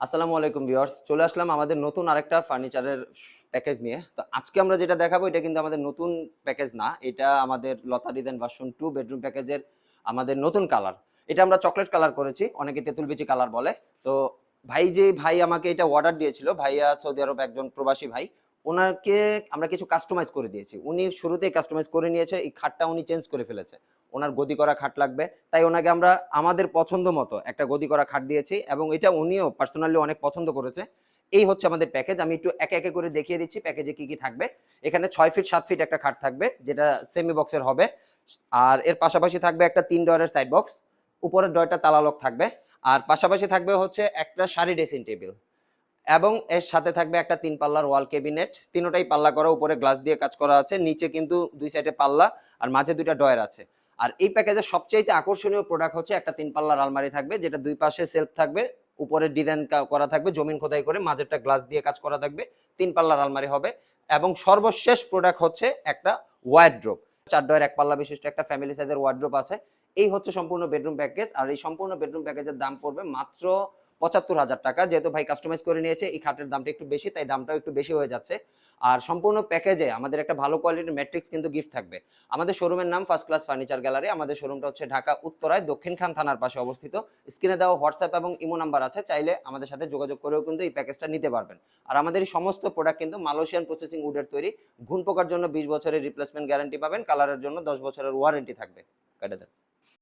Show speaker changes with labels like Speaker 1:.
Speaker 1: আসসালামু আলাইকুম ভিউয়ার্স, চলে আসলাম আমাদের নতুন আরেকটা ফার্নিচারের প্যাকেজ নিয়ে। তো আজকে আমরা যেটা দেখাবো এটা কিন্তু আমাদের নতুন প্যাকেজ না, এটা আমাদের লতা ডিজাইন ভার্সন 2 বেডরুম প্যাকেজের আমাদের নতুন কালার। এটা আমরা চকলেট কালার করেছি, অনেকে তেঁতুল বিচি কালার বলে। তো ভাই আমাকে এটা অর্ডার দিয়েছিল, ভাইয়া সৌদি আরব একজন প্রবাসী ভাই। ওনাকে আমরা কিছু কাস্টমাইজ করে দিয়েছি, উনি শুরুতেই কাস্টমাইজ করে নিয়েছে। এই খাটটা উনি চেঞ্জ করে ফেলেছে, ওনার গদি করা খাট লাগবে, তাই ওনাকে আমরা আমাদের পছন্দ মতো একটা গদি করা খাট দিয়েছি এবং এটা উনিও পার্সোনালি অনেক পছন্দ করেছে। এই হচ্ছে আমাদের প্যাকেজ, আমি একটু একে একে করে দেখিয়ে দিচ্ছি প্যাকেজে কি কি থাকবে। এখানে 6 ফিট 7 ফিট একটা খাট থাকবে, যেটা সেমি বক্সের হবে। আর এর পাশাপাশি থাকবে একটা 3 ডয়ারের সাইড বক্স, উপরের ডয়টা তালা লক থাকবে। আর পাশাপাশি থাকবে হচ্ছে একটা শাড়ি ড্রেসিং টেবিল, এবং এর সাথে থাকবে একটা 3 পাল্লার ওয়াল ক্যাবিনেট। তিনোটাই পাল্লা করা, উপরে গ্লাস দিয়ে কাজ করা আছে, নিচে কিন্তু 2 সাইডে পাল্লা আর মাঝে 2টা ডয়ার আছে। আর এই প্যাকেজের সবচেয়ে আকর্ষণীয় প্রোডাক্ট হচ্ছে একটা 3 পাল্লার আলমারি থাকবে, যেটা দুই পাশে সেলফ থাকবে, উপরে ডিজাইন করা থাকবে জমিন খোদাই করে, মাঝেরটা গ্লাস দিয়ে কাজ করা থাকবে। 3 পাল্লার আলমারি হবে। এবং সর্বশেষ প্রোডাক্ট হচ্ছে একটা ওয়ার্ড্রোব, 4 ডয়ার 1 পাল্লা বিশিষ্ট একটা ফ্যামিলি সাইজের ওয়ার্ড্রোব আছে। এই হচ্ছে সম্পূর্ণ বেডরুম প্যাকেজ। আর এই সম্পূর্ণ বেডরুম প্যাকেজের দাম পড়বে মাত্র ৭৫,০০০ টাকা। যেহেতু ভাই কাস্টমাইজ করে নিয়েছে, এই খাটের দামটা একটু বেশি, তাই দামটাও একটু বেশি হয়ে যাচ্ছে। আর সম্পূর্ণ প্যাকেজে আমাদের একটা ভালো কোয়ালিটির ম্যাট্রিক্স কিন্তু গিফট থাকবে। আমাদের শোরুমের নাম ফার্স্ট ক্লাস ফার্নিচার গ্যালারি। আমাদের শোরুমটা হচ্ছে ঢাকা উত্তরায় দক্ষিণখান থানার পাশে অবস্থিত। স্ক্রিনে দেওয়া হোয়াটসঅ্যাপ এবং ইমো নাম্বার আছে, চাইলে আমাদের সাথে যোগাযোগ করেও কিন্তু এই প্যাকেজটা নিতে পারবেন। আর আমাদের এই সমস্ত প্রোডাক্ট কিন্তু মালয়েশিয়ান প্রসেসিং উডের তৈরি। ঘুণ পোকার জন্য 20 বছরের রিপ্লেসমেন্ট গ্যারান্টি পাবেন, কালারের জন্য 10 বছরের ওয়ারেন্টি থাকবে। কেটে দেন।